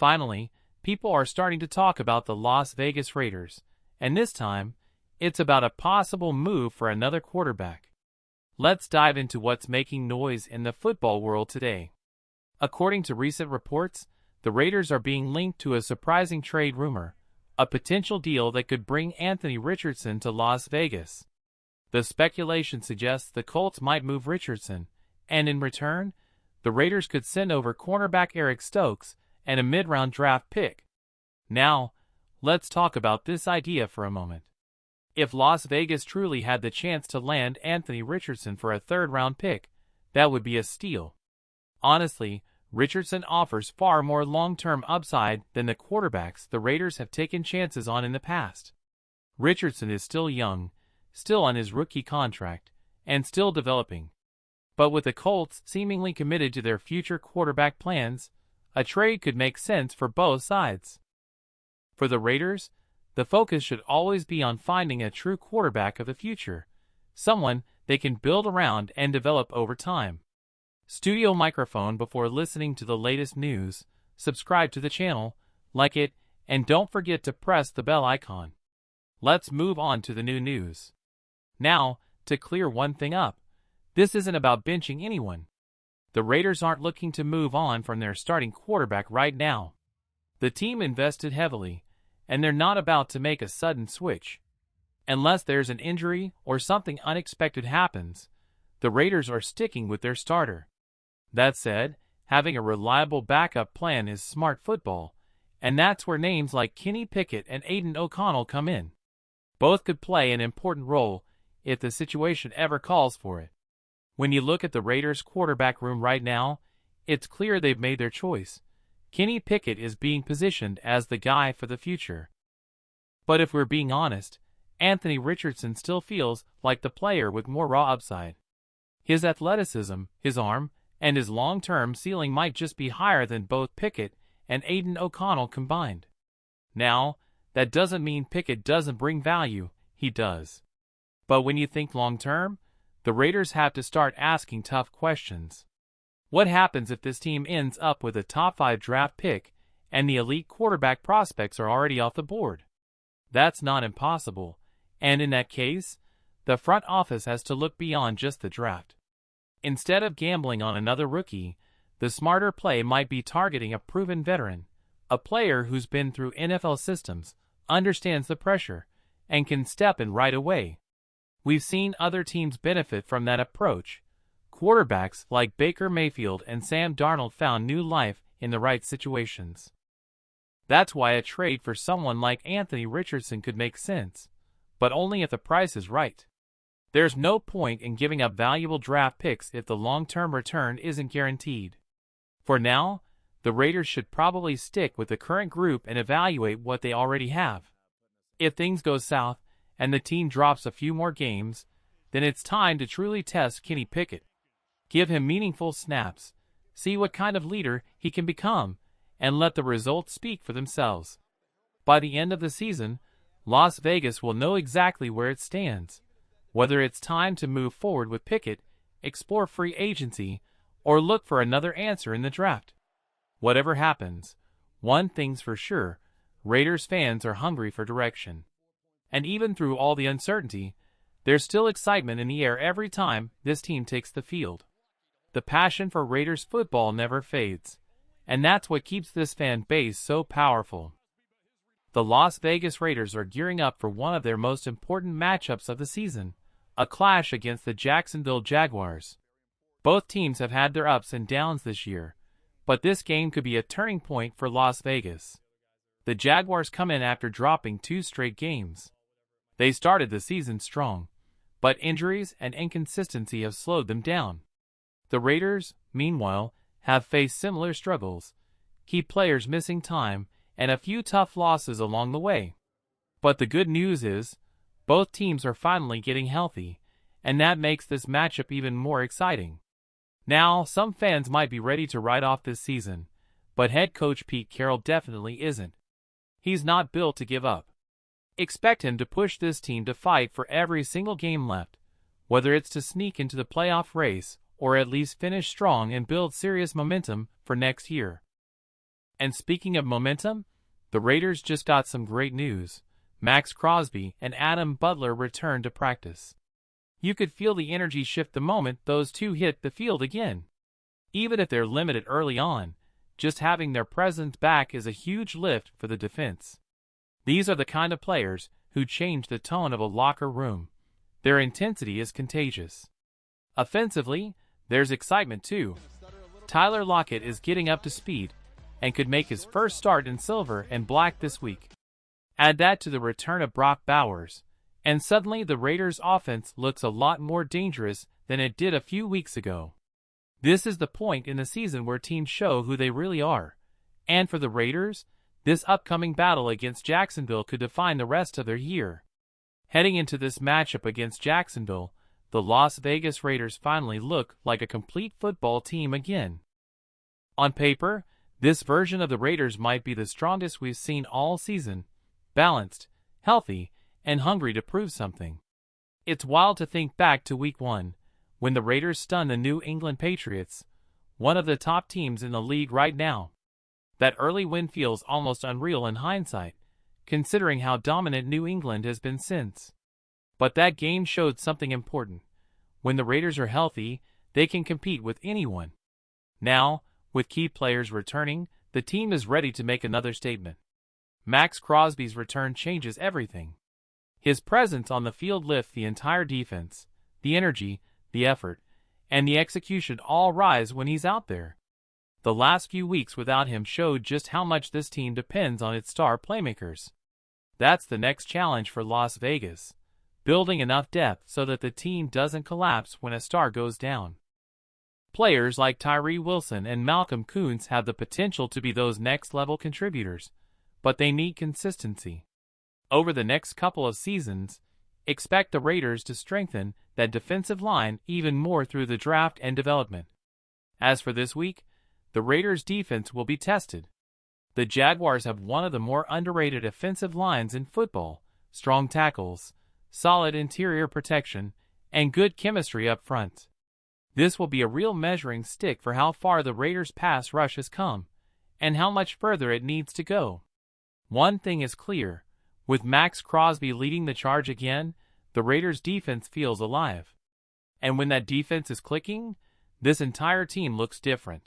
Finally, people are starting to talk about the Las Vegas Raiders, and this time, it's about a possible move for another quarterback. Let's dive into what's making noise in the football world today. According to recent reports, the Raiders are being linked to a surprising trade rumor, a potential deal that could bring Anthony Richardson to Las Vegas. The speculation suggests the Colts might move Richardson, and in return, the Raiders could send over cornerback Eric Stokes and a mid-round draft pick. Now, let's talk about this idea for a moment. If Las Vegas truly had the chance to land Anthony Richardson for a third-round pick, that would be a steal. Honestly, Richardson offers far more long-term upside than the quarterbacks the Raiders have taken chances on in the past. Richardson is still young, still on his rookie contract, and still developing. But with the Colts seemingly committed to their future quarterback plans, a trade could make sense for both sides. For the Raiders, the focus should always be on finding a true quarterback of the future, someone they can build around and develop over time. Studio microphone before listening to the latest news, subscribe to the channel, like it, and don't forget to press the bell icon. Let's move on to the new news. Now, to clear one thing up, this isn't about benching anyone. The Raiders aren't looking to move on from their starting quarterback right now. The team invested heavily, and they're not about to make a sudden switch. Unless there's an injury or something unexpected happens, the Raiders are sticking with their starter. That said, having a reliable backup plan is smart football, and that's where names like Kenny Pickett and Aiden O'Connell come in. Both could play an important role if the situation ever calls for it. When you look at the Raiders' quarterback room right now, it's clear they've made their choice. Kenny Pickett is being positioned as the guy for the future. But if we're being honest, Anthony Richardson still feels like the player with more raw upside. His athleticism, his arm, and his long-term ceiling might just be higher than both Pickett and Aiden O'Connell combined. Now, that doesn't mean Pickett doesn't bring value, he does. But when you think long-term, the Raiders have to start asking tough questions. What happens if this team ends up with a top 5 draft pick and the elite quarterback prospects are already off the board? That's not impossible, and in that case, the front office has to look beyond just the draft. Instead of gambling on another rookie, the smarter play might be targeting a proven veteran, a player who's been through NFL systems, understands the pressure, and can step in right away. We've seen other teams benefit from that approach. Quarterbacks like Baker Mayfield and Sam Darnold found new life in the right situations. That's why a trade for someone like Anthony Richardson could make sense, but only if the price is right. There's no point in giving up valuable draft picks if the long-term return isn't guaranteed. For now, the Raiders should probably stick with the current group and evaluate what they already have. If things go south and the team drops a few more games, then it's time to truly test Kenny Pickett. Give him meaningful snaps, see what kind of leader he can become, and let the results speak for themselves. By the end of the season, Las Vegas will know exactly where it stands, whether it's time to move forward with Pickett, explore free agency, or look for another answer in the draft. Whatever happens, one thing's for sure, Raiders fans are hungry for direction. And even through all the uncertainty, there's still excitement in the air every time this team takes the field. The passion for Raiders football never fades, and that's what keeps this fan base so powerful. The Las Vegas Raiders are gearing up for one of their most important matchups of the season, a clash against the Jacksonville Jaguars. Both teams have had their ups and downs this year, but this game could be a turning point for Las Vegas. The Jaguars come in after dropping 2 straight games. They started the season strong, but injuries and inconsistency have slowed them down. The Raiders, meanwhile, have faced similar struggles, key players missing time, and a few tough losses along the way. But the good news is, both teams are finally getting healthy, and that makes this matchup even more exciting. Now, some fans might be ready to write off this season, but head coach Pete Carroll definitely isn't. He's not built to give up. Expect him to push this team to fight for every single game left, whether it's to sneak into the playoff race or at least finish strong and build serious momentum for next year. And speaking of momentum, the Raiders just got some great news. Maxx Crosby and Adam Butler returned to practice. You could feel the energy shift the moment those two hit the field again. Even if they're limited early on, just having their presence back is a huge lift for the defense. These are the kind of players who change the tone of a locker room. Their intensity is contagious. Offensively, there's excitement too. Tyler Lockett is getting up to speed and could make his first start in silver and black this week. Add that to the return of Brock Bowers, and suddenly the Raiders' offense looks a lot more dangerous than it did a few weeks ago. This is the point in the season where teams show who they really are. And for the Raiders, this upcoming battle against Jacksonville could define the rest of their year. Heading into this matchup against Jacksonville, the Las Vegas Raiders finally look like a complete football team again. On paper, this version of the Raiders might be the strongest we've seen all season, balanced, healthy, and hungry to prove something. It's wild to think back to Week 1, when the Raiders stunned the New England Patriots, one of the top teams in the league right now. That early win feels almost unreal in hindsight, considering how dominant New England has been since. But that game showed something important. When the Raiders are healthy, they can compete with anyone. Now, with key players returning, the team is ready to make another statement. Maxx Crosby's return changes everything. His presence on the field lifts the entire defense. The energy, the effort, and the execution all rise when he's out there. The last few weeks without him showed just how much this team depends on its star playmakers. That's the next challenge for Las Vegas, building enough depth so that the team doesn't collapse when a star goes down. Players like Tyree Wilson and Malcolm Koonce have the potential to be those next-level contributors, but they need consistency. Over the next couple of seasons, expect the Raiders to strengthen that defensive line even more through the draft and development. As for this week, the Raiders' defense will be tested. The Jaguars have one of the more underrated offensive lines in football, strong tackles, solid interior protection, and good chemistry up front. This will be a real measuring stick for how far the Raiders' pass rush has come, and how much further it needs to go. One thing is clear, with Maxx Crosby leading the charge again, the Raiders' defense feels alive. And when that defense is clicking, this entire team looks different.